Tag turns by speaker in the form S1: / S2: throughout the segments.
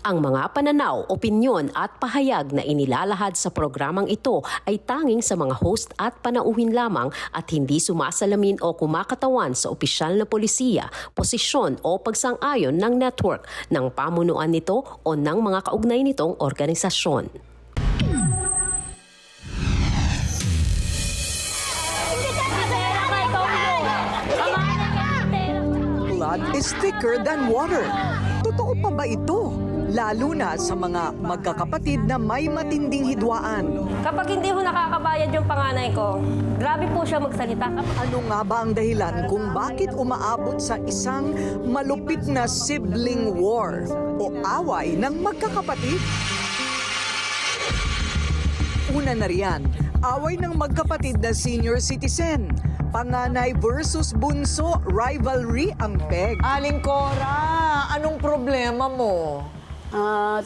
S1: Ang mga pananaw, opinyon at pahayag na inilalahad sa programang ito ay tanging sa mga host at panauhin lamang at hindi sumasalamin o kumakatawan sa opisyal na polisiya, posisyon o pagsang-ayon ng network, ng pamunuan nito o ng mga kaugnay nitong organisasyon.
S2: Blood is thicker than water. Totoo pa ba ito? Lalo na sa mga magkakapatid na may matinding hidwaan.
S3: Kapag hindi ho nakakabayad yung panganay ko, grabe po siya magsalita.
S2: Ano nga ba ang dahilan kung bakit umaabot sa isang malupit na sibling war o away ng magkakapatid? Una na riyan, away ng magkapatid na senior citizen. Panganay versus bunso, rivalry ang peg.
S4: Aling Cora, anong problema mo?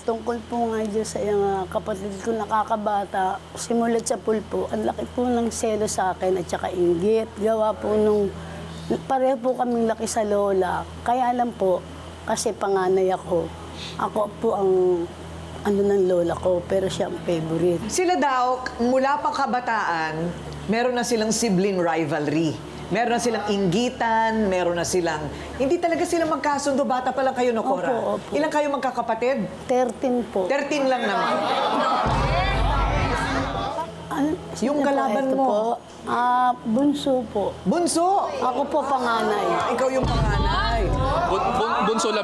S5: Tungkol po nga dyan sa kapatid ko nakakabata, simulat sa pulpo, ang laki po ng selo sa akin at saka inggit. Gawa po nung, pareho po kaming laki sa lola. Kaya alam po, kasi panganay ako. Ako po ang ng lola ko, pero siya ang favorite.
S4: Sila daw, mula pa kabataan, meron na silang sibling rivalry. Meron na silang inggitan, meron na silang... Hindi talaga sila magkasundo. Bata pa lang kayo, no, Cora?
S5: Opo, opo.
S4: Ilang kayo magkakapatid?
S5: 13 po.
S4: 13 lang naman. Yung
S5: Sino po
S4: kalaban
S5: ito
S4: mo?
S5: Po? Bunso po.
S4: Bunso!
S5: Ako po panganay.
S4: Ikaw yung panganay.
S6: Bunso 13.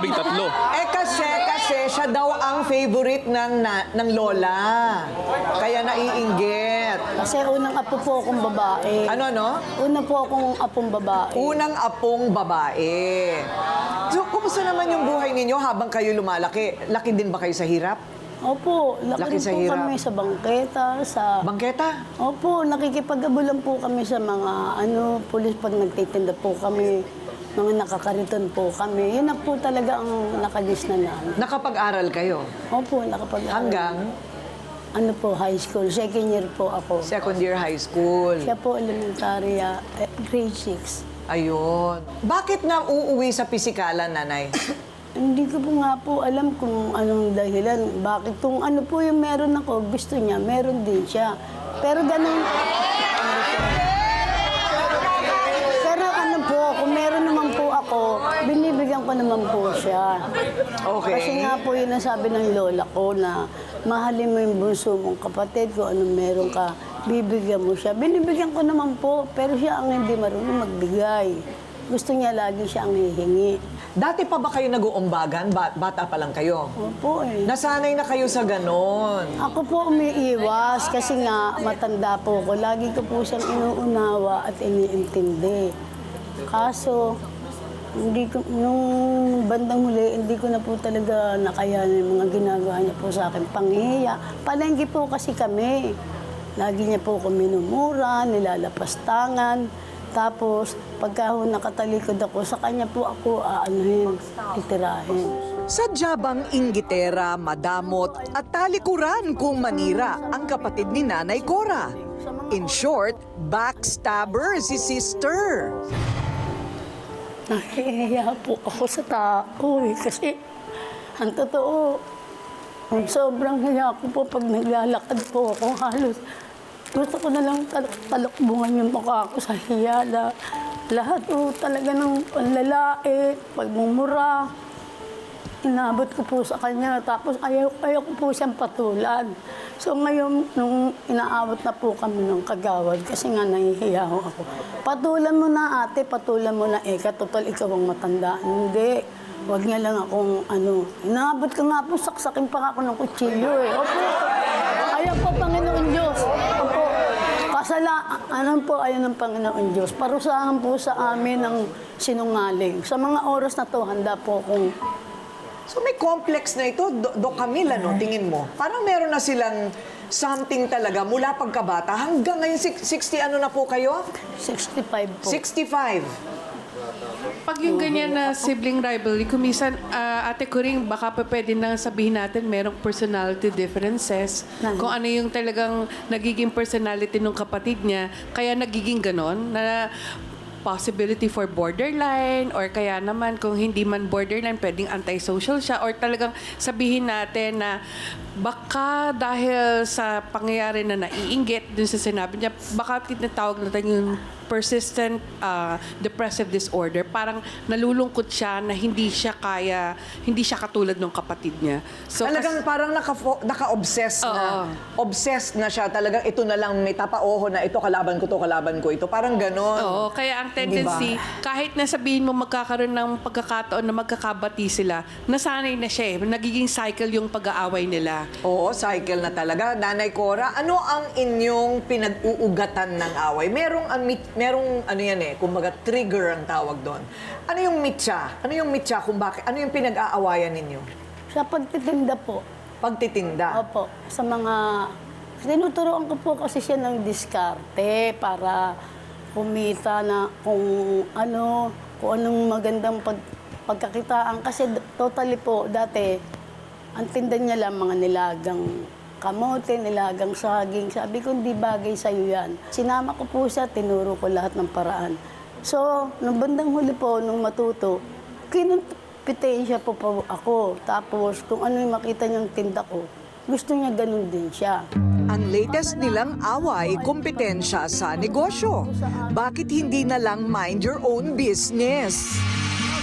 S4: Kasi siya daw ang favorite ng lola. Kaya naiinggit.
S5: Kasi unang apo po akong babae.
S4: Ano?
S5: Una po akong apong babae.
S4: Unang apong babae. So, kumusta naman yung buhay ninyo habang kayo lumalaki? Laki din ba kayo sa hirap?
S5: Opo,
S4: Laki
S5: laki
S4: sa
S5: po
S4: hirap.
S5: kami sa bangketa, sa...
S4: Bangketa?
S5: Opo, nakikipag-abulan po kami sa mga pulis pag nagtitinda po kami, mga nakakariton po kami. Yun na po talaga ang nakagis na namin.
S4: Nakapag-aral kayo?
S5: Opo, nakapag-aral.
S4: Hanggang
S5: High school. Second year po ako.
S4: second year high school.
S5: Siya po elementary, grade 6.
S4: Ayun. Bakit na uuwi sa pisikalan, nanay?
S5: Hindi ko po nga po alam kung anong dahilan. Bakit kung ano po yung meron ako, gusto niya, meron din siya. Pero ganun... Pero ano po, kung meron naman po ako, binibigyan ko naman po siya.
S4: Okay.
S5: Kasi nga po yun ang sabi ng lola ko na mahalin mo yung bunso mong kapatid, kung anong meron ka, bibigyan mo siya. Binibigyan ko naman po, pero siya ang hindi marunong magbigay. Gusto niya lagi siya ang hihingi.
S4: Dati pa ba kayo nag-uumbagan? Bata pa lang kayo?
S5: Opo eh.
S4: Nasanay na kayo sa ganon.
S5: Ako po umiiwas kasi nga matanda po ko. Lagi ko po siyang inuunawa at iniintindi. Kaso, nung bandang huli, hindi ko na po talaga nakayanan yung mga ginagawa niya po sa akin. Panghiya. Palengke po kasi kami. Lagi niya po ako minumura, nilalapastangan. Tapos, pagka nakatalikod ako, sa kanya po ako itirahin.
S2: Sadya bang inggitera, madamot at talikuran kung manira ang kapatid ni Nanay Cora? In short, backstabber si sister.
S5: Nahihiya po ako sa tao kasi ang totoo, sobrang hiya ko po pag naglalakad po ako halos. Gusto ko na lang talukbungan yung mukha ko sa hiya. Lahat talaga ng panlalait, pagmumura. Inabot ko po sa kanya. Tapos ayaw ko po siyang patulan. So ngayon, nung inaabot na po kami ng kagawad, kasi nga nahihiya ako. Patulan mo na ate, patulan mo na Total ikaw ang matanda. Hindi. Huwag niya lang akong Inaabot ko nga po, saksakin pa ako ng kutsilyo eh. Opo. Ayaw po, Panginoon Diyos. Opo. Kasalanan po ayaw ng Panginoon Diyos. Parusahan po sa amin ng sinungaling. Sa mga oras na to, handa po akong...
S4: So may complex na ito, Doc Camila, no? Tingin mo. Parang meron na silang something talaga mula pagkabata hanggang ngayon 60 na po kayo?
S5: 65 po.
S4: 65.
S7: Pag yung ganyan na sibling rivalry, kumisan, ate ko rin, baka pa pwede na sabihin natin merong personality differences. Kung ano yung talagang nagiging personality ng kapatid niya, kaya nagiging ganon, na possibility for borderline or kaya naman kung hindi man borderline, pwedeng antisocial siya or talagang sabihin natin na baka dahil sa pangyayari na naiinggit dun sa sinabi niya, baka tinatawag natin yung persistent depressive disorder. Parang nalulungkot siya na hindi siya katulad ng kapatid niya. So,
S4: Talagang parang naka-obsess na.
S7: Oo.
S4: Obsessed na siya. Talagang ito na lang, may tapaoho na ito, kalaban ko ito. Parang ganon.
S7: Oo, kaya ang tendency, kahit na sabihin mo magkakaroon ng pagkakataon na magkakabati sila, nasanay na siya eh. Nagiging cycle yung pag-aaway nila.
S4: Oo, cycle na talaga. Nanay Cora, ano ang inyong pinag-uugatan ng away? Merong ano yan eh, kumbaga trigger ang tawag doon. Ano yung mitya? Ano yung mitya kung bakit? Ano yung pinag-aawayan ninyo?
S5: Sa pagtitinda po.
S4: Pagtitinda.
S5: Opo. Sa mga... Tinuturoan ko po kasi siya ng diskarte para kumita na kung anong magandang pagkakitaan. Kasi totally po, dati, ang tinda niya lang mga nilagang kamote, nilagang saging. Sabi ko, hindi bagay sa'yo yan. Sinama ko po siya, tinuro ko lahat ng paraan. So, nung bandang huli po, nung matuto, kinumpitein siya po ako. Tapos, kung ano yung makita niyang tinda ko, gusto niya ganun din siya.
S2: Ang latest nilang away, kompetensya sa negosyo. Bakit hindi na lang mind your own business?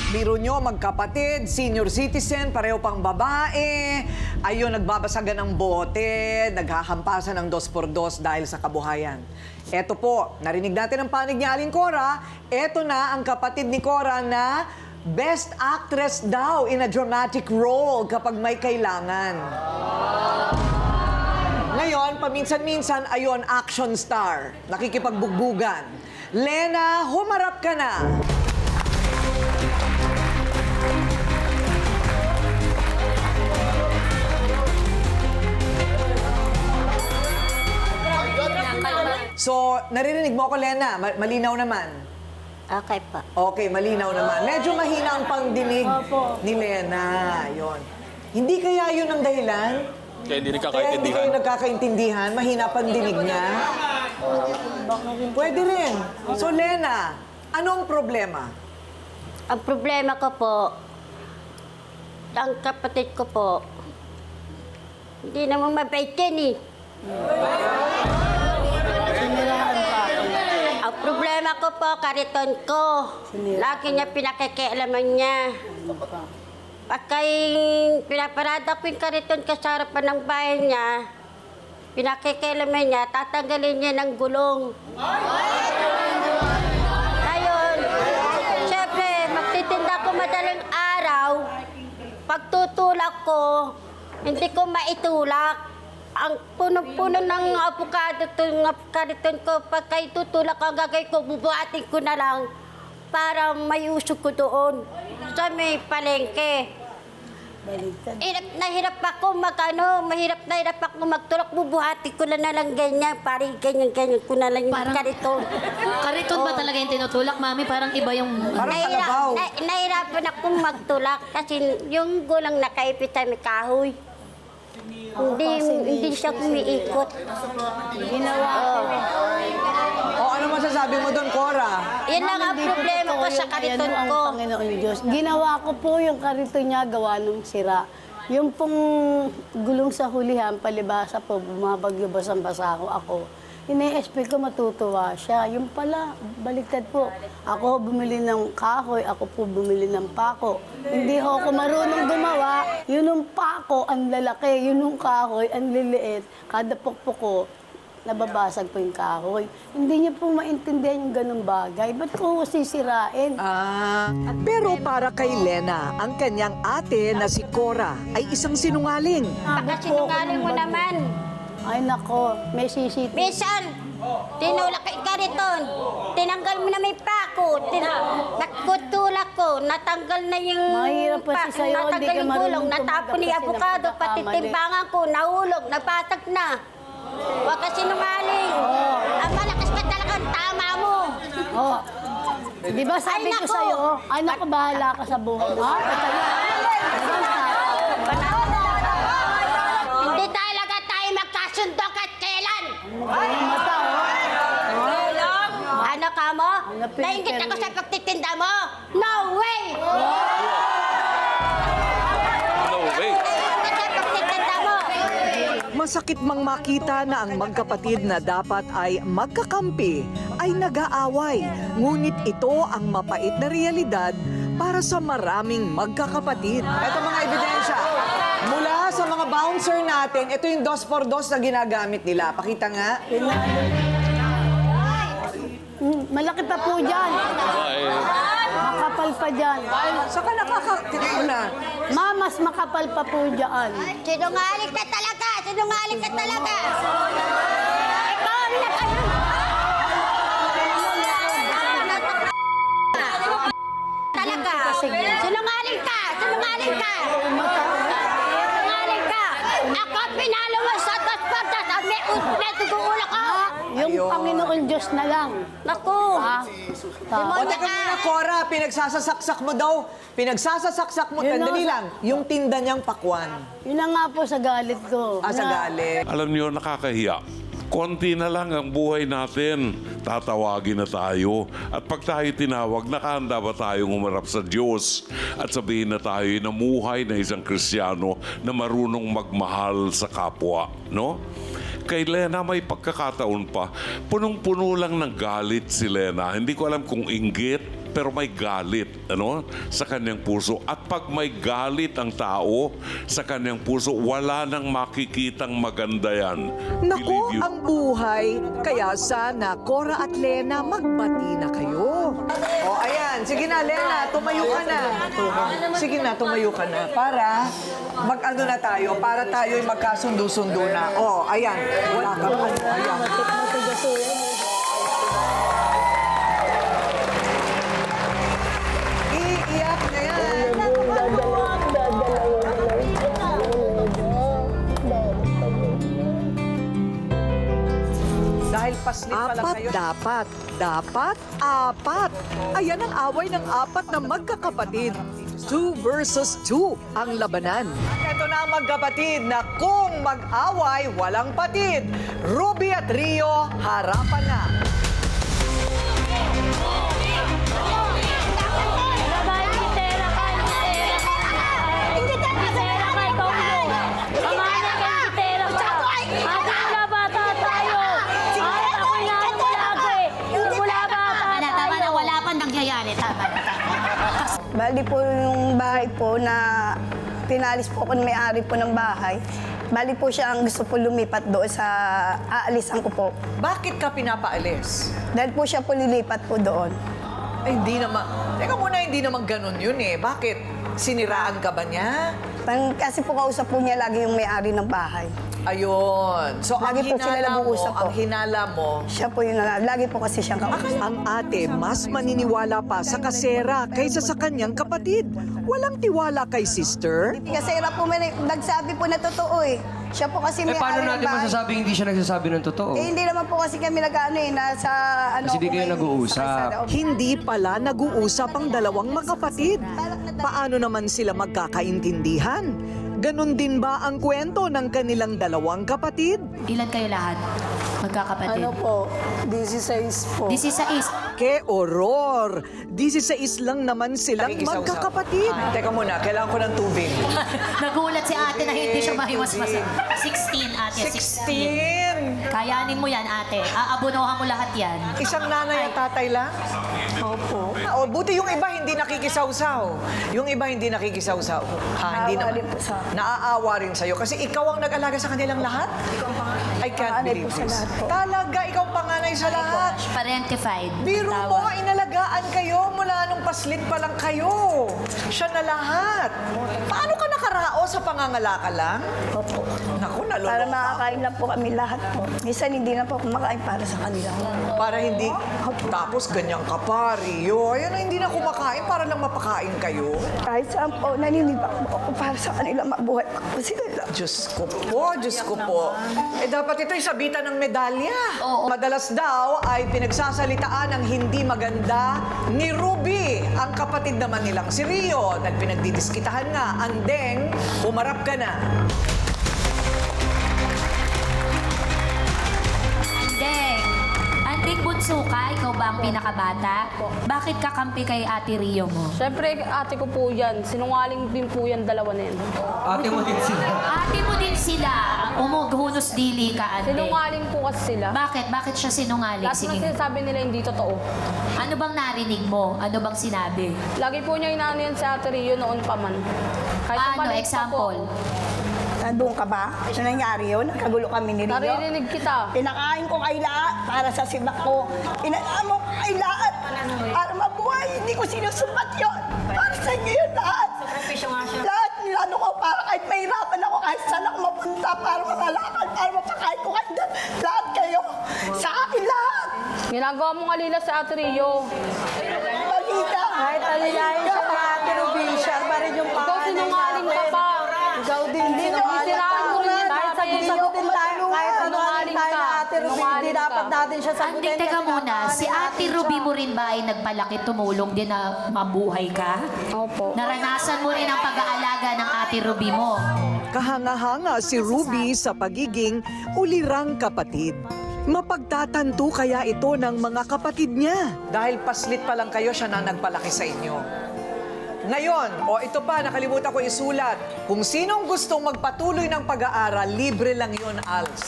S4: Biro nyo, magkapatid, senior citizen, pareho pang babae. Ayun, nagbabasagan ng bote, naghahampasan ng 2x2 dahil sa kabuhayan. Eto po, narinig natin ang panig ni Aling Cora. Eto na ang kapatid ni Cora na Best Actress daw in a dramatic role kapag may kailangan. Ngayon, paminsan-minsan, ayon, action star. Nakikipagbugbugan. Lena, humarap ka na. So, naririnig mo ako, Lena. Malinaw naman.
S6: Okay po.
S4: Okay, malinaw naman. Medyo mahina ang pangdinig ni Lena. Yun. Hindi kaya yun ang dahilan?
S8: Kaya hindi
S4: Kaya hindi kayo nagkakaintindihan? Mahina pang dinig niya? Pwede rin. So, Lena, ano ang problema?
S6: Ang problema ko po, ang kapatid ko po, hindi naman mabait yan eh. Ang problema ko po, kariton ko. Lagi niya pinakikialaman niya. Pagkay pinaparada ko yung kariton ko sa harapan ng bahay niya, pinakikialaman niya, tatanggalin niya ng gulong. Ngayon, syempre, magtitinda ko madaling araw, pagtutulak ko, hindi ko maitulak. Ang punong-puno ng avocado ko, pagka itutulak ang gagay ko, bubuhatin ko na lang para may usok ko doon sa may palengke. Hirap ako mahirap na hirap ako magtulak, bubuhatin ko na lang ganyan, parang ganyan ko na lang yung kariton.
S9: Kariton ba talaga yung tinutulak, Mami? Parang iba yung...
S4: Parang kalabaw.
S6: Nahirapan akong magtulak kasi yung gulang nakaipit sa may kahoy. Hindi siya kumiikot.
S5: Ginawa ko.
S4: O, ano masasabi mo doon, Cora?
S6: Yan lang ang problema ko sa kariton
S5: Ang
S6: ko.
S5: Panginoon Diyos. Ginawa ko po yung kariton niya gawa nung sira. Yung pong gulong sa hulihan, palibasa po, bumabagyo, basang-basa ako. Ine-expect ko matutuwa siya. Yung pala, baliktad po. Ako bumili ng kahoy, ako po bumili ng pako. Hindi ho ako marunong gumawa. Yun yung pako, ang lalaki. Yun yung kahoy, ang liliit. Kada pokpok ko, nababasag po yung kahoy. Hindi niya po maintindihan yung ganung bagay. Ba't ko sisirain?
S2: Pero para kay Lena, ang kanyang ate na si Cora ay isang sinungaling.
S6: Baka sinungaling mo naman.
S5: Ay nako, may CCTV.
S6: Minsan, tinulak yung kariton. Tinanggal mo na may pako. Nakutulak ko. Natanggal na yung...
S5: Mahirap pa si sa'yo, hindi
S6: natanggal
S5: ka
S6: yung
S5: marunong
S6: gulong. Natapon
S5: tumagal
S6: yung
S5: kasi
S6: avocado. Pati
S5: nagkakamali.
S6: timbangan ko. Nahulog. Nagpatag na. Huwag ka sinungaling. Ang malakas pa talagang tama mo.
S5: Oh. Di ba sabi
S6: Ay,
S5: ko
S6: nako!
S5: sa'yo, ay naku, bahala ka sa buhay mo.
S6: Hindi talaga tayo magkasundo kahit kailan.
S5: Mata, oh.
S6: Ano ka mo?
S5: Napilitan
S6: Nainggit ako pagtitinda mo? No way!
S8: No way.
S6: Kasi pagtitinda mo.
S2: Masakit mang makita na ang magkapatid na dapat ay magkakampi ay nag-aaway. Ngunit ito ang mapait na realidad para sa maraming magkakapatid.
S4: Ito mga ebidensya. Mula sa mga bouncer natin, ito yung 2x2 na ginagamit nila. Pakita nga.
S5: Malaki pa po dyan. Makapal pa dyan.
S4: Saka nakakakita mo na.
S5: Mas makapal pa po dyan.
S6: Sinungaling ka talaga! Sinungaling ka talaga! Ikaw ang talaga! Sinungaling ka! Sinungaling ka! Sinungaling ka! Ako pinalo mo sa tas at may tugulak ka!
S5: Yung
S4: Ayun.
S5: Panginoon Diyos na lang.
S6: Naku!
S4: O teka muna, Cora, pinagsasasaksak mo daw. Pinagsasasaksak mo,
S5: Yun
S4: dali
S5: na.
S4: lang, yung tinda niyang pakwan.
S5: Yun na nga po sa galit ko.
S4: Sa galit.
S8: Alam niyo, nakakahiya. Konti na lang ang buhay natin. Tatawagin na tayo. At pag tayo tinawag, nakahanda ba tayong umarap sa Diyos? At sabihin na tayo namuhay na isang Kristiyano na marunong magmahal sa kapwa, no? Kay Lena may pagkakataon pa, punong-puno lang ng galit si Lena. Hindi ko alam kung inggit, pero may galit, ano, sa kanyang puso. At pag may galit ang tao sa kanyang puso, wala nang makikitang maganda yan.
S2: Naku,
S8: Believe you.
S2: ang buhay. Kaya sana, Cora at Lena, magbati na kayo.
S4: O, ayan. Sige na, Lena, tumayo ka na. Sige na, tumayo ka na. Para mag-ano na tayo, para tayo'y magkasundo-sundo na. O, ayan. Wala ka pa. Ayan. Iiyak na yan. Dahil paslit pala
S2: Apat
S4: kayo.
S2: dapat. Dapat apat. Ayan ang away ng apat na magkakapatid. 2 versus 2 ang labanan.
S4: Ito na ang magkapatid na kung mag-away, walang patid. Ruby at Rio, harapan na.
S9: Tama na, wala pa nangyayari. Tama na.
S10: Bali po yung bahay po na pinalis po ako ng may-ari po ng bahay. Bali po siya ang gusto po lumipat doon sa aalisan ko po.
S4: Bakit ka pinapaalis?
S10: Dahil po siya po lilipat po doon.
S4: Ay, hindi naman. Teka muna, hindi naman ganun yun eh. Bakit? Siniraan ka ba niya?
S10: Kasi po kausap po niya lagi yung may-ari ng bahay.
S4: Ayun. So,
S10: Lagi po sila nag-uusap po.
S4: ang hinala mo,
S10: Siya po yun, lagi po kasi siyang kausap.
S2: Ang ate mas maniniwala pa sa kasera kaysa sa kanyang kapatid. Walang tiwala kay sister.
S10: Kasi po may nagsabi po na totoo eh. Siya po kasi may-ari
S11: paano
S10: ng
S11: natin
S10: bahay.
S11: masasabing hindi siya nagsasabi ng totoo?
S10: Eh, hindi naman po kasi kami nag-ano eh, nasa ano.
S11: Kasi di
S10: po
S11: kayo
S10: ngayon,
S11: nag-uusap.
S10: sa loob.
S2: Hindi pala nag-uusap ang dalawang magkapatid. Paano naman sila magkakaintindihan? Ganon din ba ang kwento ng kanilang dalawang kapatid?
S9: Ilan kayo lahat? Magkakapatid?
S5: Ano po? 16 po.
S9: This is
S2: Ke horror! 16 lang naman silang
S4: Nakikisaw-saw.
S2: magkakapatid.
S4: Teka muna, kailangan ko ng tubig.
S9: Nagulat si ate na hindi siya mahiwas-masan. 16, ate.
S4: 16!
S9: Kayanin mo yan, ate. Aabunuhan mo lahat yan.
S4: Isang nanay at tatay lang?
S5: Opo.
S4: O, buti yung iba hindi nakikisaw-saw. Yung iba hindi nakikisaw-saw. Ha, hindi
S10: Naawa
S4: naman.
S10: rin po sa akin.
S4: Naaawa rin sa'yo. Kasi ikaw ang nag-alaga sa kanilang lahat? I can't
S10: Panganay
S4: believe
S10: po sa
S4: this.
S10: lahat po.
S4: Talaga, ikaw panganay sa lahat.
S9: Parentified.
S4: Biro mo, inalagaan kayo mula nung paslit pa lang kayo. Siya na lahat. Paano ka nakarao sa pangangalaka lang?
S10: Opo.
S4: Naku,
S10: Para
S4: naloloka.
S10: makakain lang po kami lahat po. Minsan hindi na po kumakain para sa kanila.
S4: Para hindi, tapos ganyan ka pa, Rio. Ayan na, hindi na kumakain para lang mapakain kayo.
S10: Kahit saan po, naninibak po ako para sa kanila mabuhay pa po sila.
S4: Diyos ko po, Diyos ko po. Eh dapat ito'y sabitan ng medalya. Madalas daw ay pinagsasalitaan ng hindi maganda ni Ruby, ang kapatid naman nilang si Rio. Nagpinagdidiskitahan nga, andeng, umarap ka na.
S9: Andeng. Ding bunso ka, ikaw ba ang pinakabata? Bakit kakampi kay Ate Rio mo?
S5: Siyempre, ate ko po yan. Sinungaling din po yan, dalawa na yan.
S9: Ate mo din sila. Umughunos dili ka, ate.
S5: Sinungaling po kasi sila.
S9: Bakit? Bakit siya sinungaling?
S5: Lahat ng
S9: Sige.
S5: sinasabi nila hindi totoo.
S9: Ano bang narinig mo? Ano bang sinabi?
S5: Lagi po niya inaano yan sa Ate Rio noon pa man. Kahit
S9: Ano?
S5: maliit pa po
S9: Example?
S10: Nandun ka ba? Ano nangyari yun? Nagkagulo kami ni Rio.
S5: Naririnig kita.
S10: Pinakain ko kay lahat para sa sibak ko. Inaamo ko kay lahat para mabuhay. Hindi ko sinusumbat yun. Para sa inyo yun lahat. Lahat nilano ko para kahit mahirapan ako, kahit saan ako mapunta para makalakad, para mapakain ko kayo. Lahat kayo. Sa akin lahat.
S5: Ginagawa mong alila sa Ate Rio.
S10: Balita. Kahit alilahin siya ng Ate Ruby, siya pa rin yung
S5: Ikaw sinungaling ka pa.
S10: Ikaw din
S5: Isiraan mo rin yan.
S10: Kahit sagutin tayo, kahit sinungaling tayo na Ate Ruby, hindi dapat natin siya sagutin.
S9: Anding, teka muna. Si Ate Ruby mo rin ba ay nagpalaki, tumulong din na mabuhay ka?
S5: Opo.
S9: Naranasan mo rin ang pag-aalaga ng Ate Ruby mo.
S2: Kahanga-hanga si Ruby sa pagiging ulirang kapatid. Mapagtatanto kaya ito ng mga kapatid niya.
S4: Dahil paslit pa lang kayo, siya na nagpalaki sa inyo. Ngayon, ito pa, nakalimutan ko isulat. Kung sinong gustong magpatuloy ng pag-aaral, libre lang yun, ALS.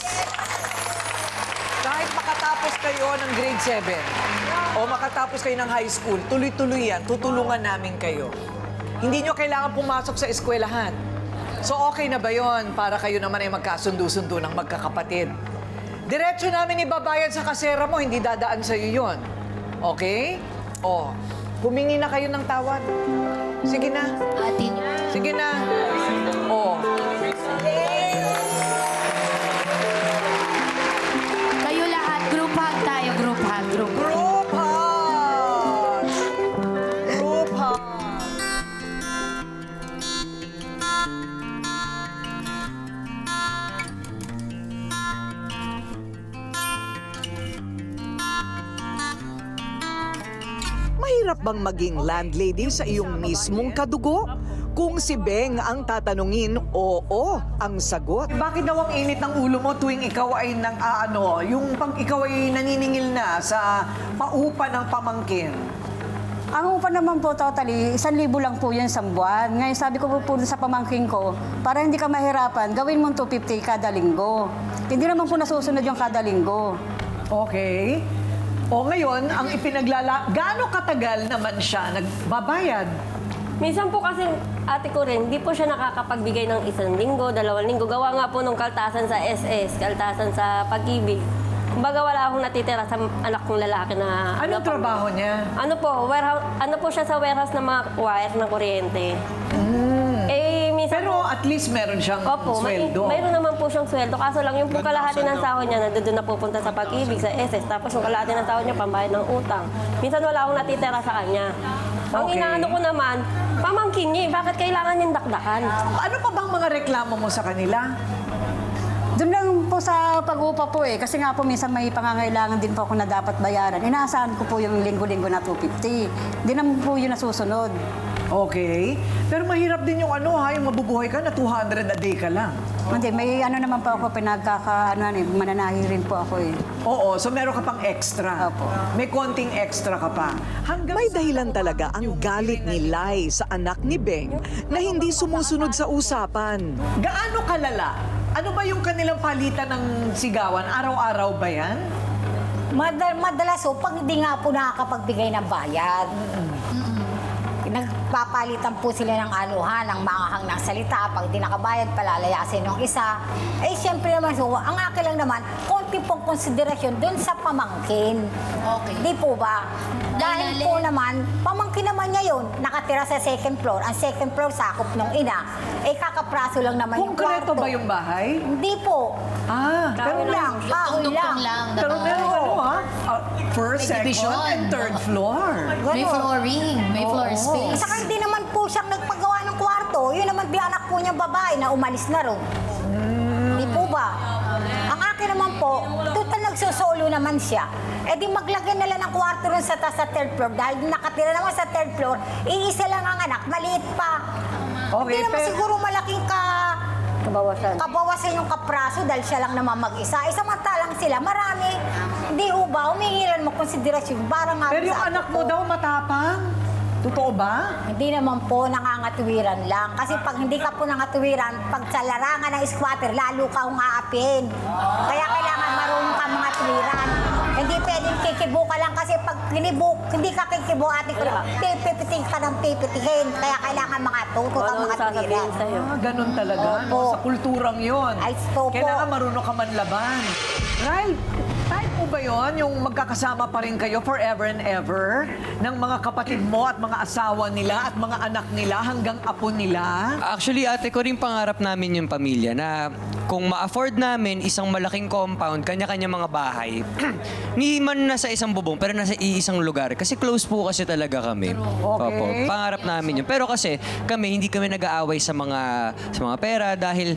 S4: Kahit makatapos kayo ng grade 7 o makatapos kayo ng high school, tuloy-tuloy yan, tutulungan namin kayo. Hindi nyo kailangan pumasok sa eskwelahan. So okay na ba yon para kayo naman ay magkasundo-sundo ng magkakapatid? Diretso namin ibabayad sa kasera mo, hindi dadaan sa'yo yon. Okay? Humingi na kayo ng tawad. Sige na.
S9: Ate niyo.
S4: Sige na.
S9: Kayo lahat, group hug tayo, group hug, group hug.
S4: Group hug! Group hug!
S2: Mahirap bang maging landlady sa iyong mismong kadugo? Kung si Beng ang tatanungin, oo ang sagot.
S4: Bakit daw ang init ng ulo mo tuwing ikaw ay yung pag ikaw ay naniningil na sa paupa ng pamangkin?
S11: Ang upa naman po totally, 1,000 lang po yun sa buwan. Ngayon sabi ko po sa pamangking ko, para hindi ka mahirapan, gawin mo 250 kada linggo. Hindi naman po nasusunod yung kada linggo.
S4: Okay. Ngayon, ang gaano katagal naman siya nagbabayad?
S3: Minsan po kasi ate ko rin, di po siya nakakapagbigay ng 1 linggo, 2 linggo. Gawa nga po nung kaltasan sa SS, kaltasan sa Pag-ibig. Kumbaga wala akong natitira sa anak kong lalaki na...
S4: Anong trabaho niya?
S3: Ano po siya sa warehouse ng mga wire ng kuryente. Minsan
S4: Pero at least meron siyang sweldo.
S3: Mayroon naman po siyang sweldo. Kaso lang yung po kalahati ng sahod niya, nandun na pupunta sa Pag-ibig, sa SS. Tapos yung kalahati ng sahod niya, pambayad ng utang. Minsan wala akong natitira sa kanya. Ang inaano ko naman, pamangkin niya, bakit kailangan niyang dakdakan?
S4: Ano pa bang mga reklamo mo sa kanila?
S11: Doon lang po sa pag-upa po kasi nga po minsan may pangangailangan din po ako na dapat bayaran. Inaasahan ko po yung linggo-linggo na 250. Hindi naman po yun nasusunod.
S4: Okay. Pero mahirap din yung yung mabubuhay ka na 200 a day ka lang.
S11: Hindi, may ano po ako, mananahi rin po ako
S4: Oo, so meron ka pang extra.
S11: Opo.
S4: May konting extra ka pa.
S2: May dahilan talaga ang galit ni Lai sa anak ni Beng na hindi sumusunod sa usapan.
S4: Gaano kalala? Ano ba yung kanilang palitan ng sigawan? Araw-araw ba yan?
S6: Madalas pag hindi nga po nakakapagbigay ng bayad. Nagpapalitan po sila ng anuhan, ng makahang ng salita. Pag di nakabayad, palalayasin yung isa. Siyempre naman, ang akin lang naman, konti pong konsiderasyon dun sa pamangkin.
S9: Okay.
S6: Di po ba? Dahil po naman, pamangkin naman niya yun, nakatira sa second floor. Ang second floor, sakop ng ina. Kakapraso lang naman yung
S4: Konkreto
S6: kwarto.
S4: ba yung bahay?
S6: Hindi po.
S4: Pero
S6: lang, kahoy lang.
S4: Pero meron first,
S9: May
S4: second,
S9: division.
S4: and third floor.
S9: May flooring, may floor space.
S6: Saka hindi naman po siyang nagpagawa ng kwarto. Yun naman di anak po niyang babae na umalis na rin. Di po ba? Ang akin naman po, total nagsusolo naman siya. Di maglagay na lang ng kwarto rin sa third floor. Dahil nakatira naman sa third floor, iisa lang ang anak, maliit pa.
S4: Okay,
S6: Hindi naman siguro malaking
S3: Kabawasan.
S6: Kabawasan yung kapraso dahil siya lang naman mag-isa. Samantalang sila, marami. Hindi ba, humingilan mo konsiderasyon. Parang nga
S4: Pero yung
S6: sa
S4: anak
S6: apo
S4: mo
S6: ko.
S4: daw matapang. Totoo ba?
S6: Hindi naman po nangangatwiran lang. Kasi pag hindi ka po nangatwiran, pag sa larangan ng squatter, lalo ka hong aapin. Kaya kailangan marunong ka mga twiran. Hindi pwedeng kikibo ka lang kasi pag hindi ka kikibo, ate ko, pipiting ka ng pipitihin. Kaya kailangan mga tuto ka
S3: Walang
S6: mga twiran.
S3: sasabihin sa'yo.
S4: Ganun talaga, no?
S6: Opo.
S4: Sa kulturang yon.
S6: Ay, opo.
S4: Kailangan marunong ka manlaban. Right? Type mo ba yun, yung magkakasama pa rin kayo forever and ever ng mga kapatid mo at mga asawa nila at mga anak nila hanggang apo nila?
S12: Actually, ate ko rin pangarap namin yung pamilya na kung ma-afford namin isang malaking compound, kanya-kanya mga bahay, hindi man nasa isang bubong, pero nasa iisang lugar. Kasi close po kasi talaga kami. Opo, pangarap namin yun. Pero kasi hindi kami nag-aaway sa mga pera dahil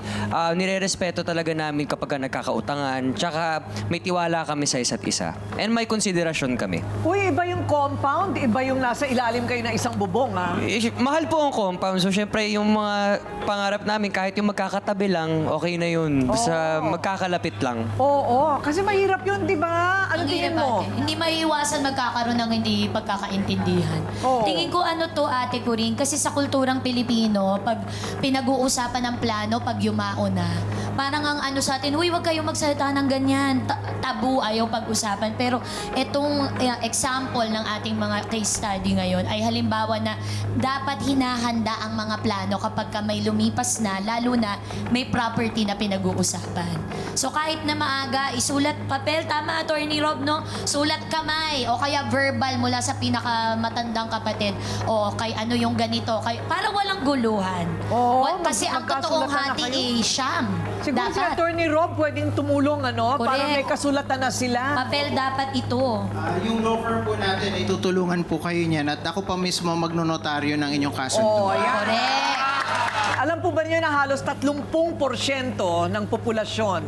S12: nire-respeto talaga namin kapag nagkakautangan. Tsaka may tiwala kami sa isa't isa. And may konsiderasyon kami.
S4: Uy, iba yung compound, iba yung nasa ilalim kayo ng isang bubong, ha?
S12: Mahal po ang compound. So, syempre, yung mga pangarap namin, kahit yung magkakatabi lang, okay na yun. Basta magkakalapit lang.
S4: Oo, kasi mahirap yun, di ba? Ano tingin mo?
S9: Hindi maiiwasan magkakaroon ng hindi pagkakaintindihan.
S4: Oo.
S9: Tingin ko ano to, ate ko rin, kasi sa kulturang Pilipino, pag pinag-uusapan ng plano, pag yumao na, parang ang ano sa atin, uy, wag kayong magsalita ng ganyan. Tabu, ayaw pag-usapan. Pero itong example ng ating mga case study ngayon ay halimbawa na dapat hinahanda ang mga plano kapag ka may lumipas na, lalo na may property na pinag-uusapan. So kahit na maaga, isulat papel, tama, Attorney Rob, no? Sulat kamay o kaya verbal mula sa pinakamatandang kapatid o kay ano yung ganito, para walang guluhan.
S4: Oo,
S9: Kasi ang totoong
S4: magkasulatan na
S9: hati
S4: kayo.
S9: ay siyam.
S4: Siguro si
S9: Dapat.
S4: Attorney Rob pwedeng tumulong, ano? Para
S9: Correct.
S4: may kasulatan na sila.
S9: Papel dapat ito.
S13: Yung law firm po natin ay tutulungan po kayo niyan at ako pa mismo magnonotaryo ng inyong kaso.
S4: Ayan.
S9: Correct.
S4: Alam po ba niyo na halos 30% ng populasyon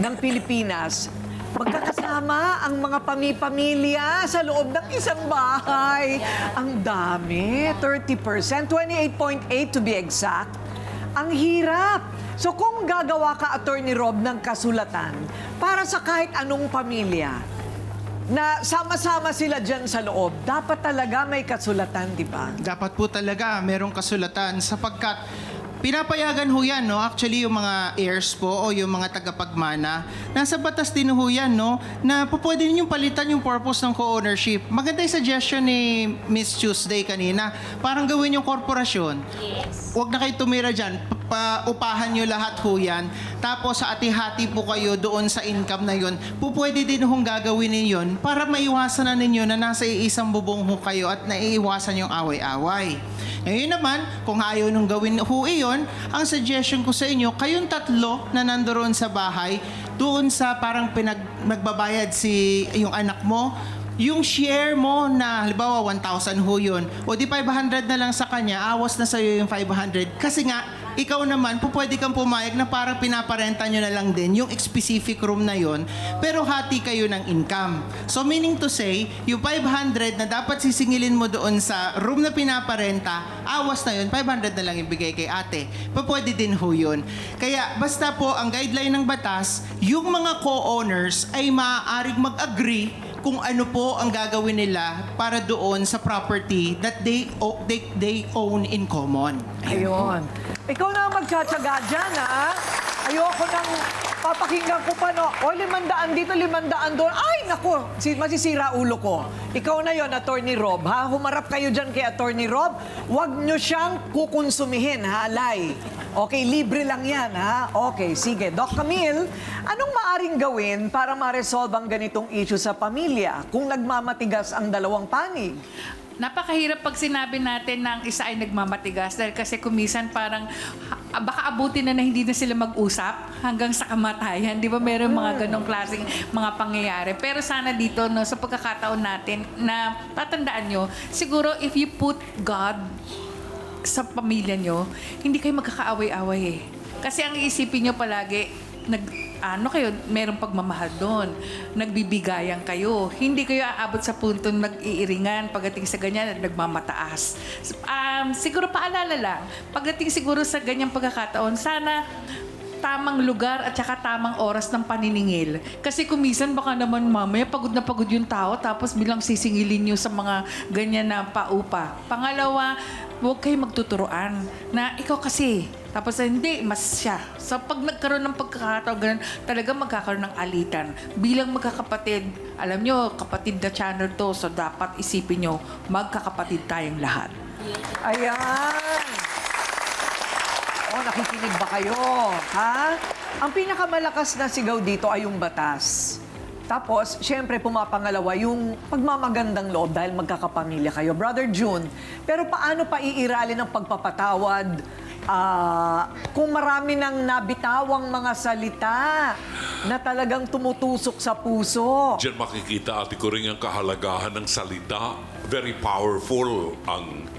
S4: ng Pilipinas magkakasama ang mga pamilya sa loob ng isang bahay? Ang dami, 30%, 28.8 to be exact. Ang hirap. So kung gagawa ka, Attorney Rob, ng kasulatan para sa kahit anong pamilya, na sama-sama sila dyan sa loob, dapat talaga may kasulatan, di ba?
S13: Dapat po talaga merong kasulatan sapagkat pinapayagan ho yan, no? Actually, yung mga heirs po o yung mga tagapagmana, nasa batas din ho yan, no? Na po pwede ninyong palitan yung purpose ng co-ownership. Maganda yung suggestion ni Miss Tuesday kanina. Parang gawin yung korporasyon. Yes. Huwag na kayo tumira dyan. Paupahan nyo lahat ho yan. Tapos sa hati-hati po kayo doon sa income na yon. Po pwede din hong gagawin ninyon para maiwasan na ninyo na nasa iisang bubong ho kayo at naiiwasan yung away-away. Ngayon naman, kung ayaw nung gawin ho iyon, ang suggestion ko sa inyo, kayong tatlo na nandoon sa bahay, doon sa parang nagbabayad yung anak mo, yung share mo na, halimbawa, 1,000 ho yun, o di 500 na lang sa kanya, awas na sa'yo yung 500. Kasi nga, ikaw naman, pwede kang pumayag na parang pinaparenta nyo na lang din yung specific room na yon, pero hati kayo ng income. So meaning to say, yung 500 na dapat sisingilin mo doon sa room na pinaparenta, awas na yun, 500 na lang ibigay kay ate. Pwede din ho yun. Kaya basta po, ang guideline ng batas, yung mga co-owners ay maaaring mag-agree kung ano po ang gagawin nila para doon sa property that they own in common.
S4: Ayun. Ikaw na ang magtsatsaga dyan, ha? Ayoko nang papakinggan ko pa, no? O, 500 dito, 500 doon. Ay, naku, masisira ulo ko. Ikaw na yon, Attorney Rob, ha? Humarap kayo dyan kay Attorney Rob. Huwag nyo siyang kukonsumihin, ha, Lay? Okay, libre lang yan, ha? Okay, sige. Doc Camille, anong maaring gawin para ma-resolve ang ganitong issue sa pamilya kung nagmamatigas ang dalawang panig?
S7: Napakahirap pag sinabi natin na ang isa ay nagmamatigas dahil kasi kumisan parang baka abutin na hindi na sila mag-usap hanggang sa kamatayan. Di ba meron mga ganong klaseng mga pangyayari. Pero sana dito, no, sa pagkakataon natin na tatandaan nyo, siguro if you put God sa pamilya nyo, hindi kayo magkakaaway-away eh. Kasi ang iisipin nyo palagi, merong pagmamahal doon. Nagbibigayan kayo. Hindi kayo aabot sa punto nag-iiringan pagdating sa ganyan at nagmamataas. Siguro paalala lang, pagdating siguro sa ganyang pagkakataon, sana
S14: tamang lugar at saka tamang oras ng paniningil. Kasi kumisan baka naman mamaya pagod na pagod yung tao tapos bilang sisingilin nyo sa mga ganyan na paupa. Pangalawa, huwag kayo magtuturoan na ikaw kasi. Tapos hindi, mas siya. So pag nagkaroon ng pagkakataon, ganun, talaga magkakaroon ng alitan. Bilang magkakapatid, alam nyo, kapatid na channel to, so dapat isipin nyo, magkakapatid tayong lahat.
S4: Ayan! Oh, nakikinig ba kayo? Ha? Ang pinakamalakas na sigaw dito ay yung batas. Tapos, syempre, pumapangalawa yung pagmamagandang loob dahil magkakapamilya kayo. Brother June, pero paano pa iirali ng pagpapatawad kung marami ng nabitawang mga salita na talagang tumutusok sa puso?
S8: Diyan makikita, Ate Coring, ang kahalagahan ng salita. Very powerful ang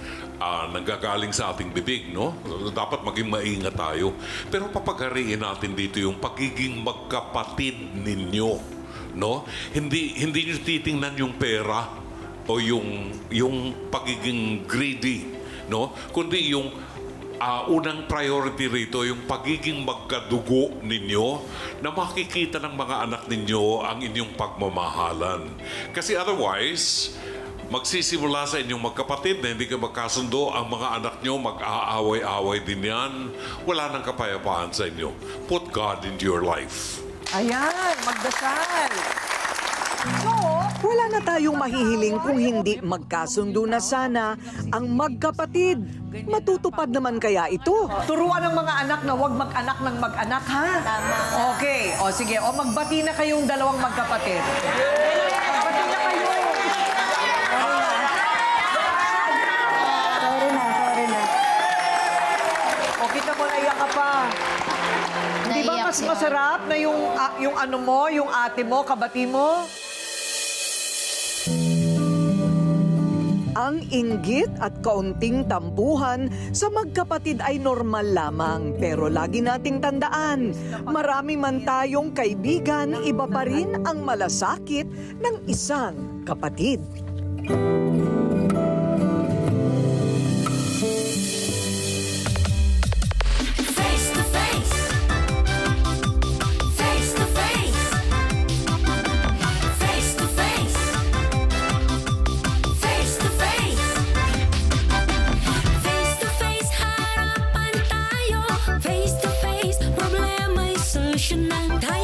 S8: nanggagaling sa ating bibig, no? Dapat maging maingat tayo. Pero papaghariin natin dito yung pagiging magkapatid ninyo, no? Hindi niyo titingnan yung pera o yung pagiging greedy, no? Kundi yung unang priority rito, yung pagiging magkadugo ninyo na makikita ng mga anak ninyo ang inyong pagmamahalan. Kasi otherwise, magsisimula sa inyong magkapatid na hindi kayo magkasundo, ang mga anak nyo mag-aaway-aaway din yan. Wala nang kapayapaan sa inyo. Put God into your life.
S4: Ayan, magdasal. So, wala na tayong mahihiling kung hindi magkasundo na sana ang magkapatid. Matutupad naman kaya ito? Turuan ng mga anak na huwag mag-anak ng mag-anak, ha? Tama. Okay, o sige, o magbati na kayong dalawang magkapatid. Magbati na kayo.
S11: Sorry na.
S4: O kita mo, naiyak ka pa. Di ba
S9: Naiyak
S4: mas
S9: si
S4: masarap na yung ano mo, yung ate mo, kabati mo? Ang inggit at kaunting tampuhan sa magkapatid ay normal lamang. Pero lagi nating tandaan, marami man tayong kaibigan, iba pa rin ang malasakit ng isang kapatid.
S15: Face to face. Face to face. Face to face. Face to face. Face to face, harapan tayo. Face to face, problema'y solusyonan tayo.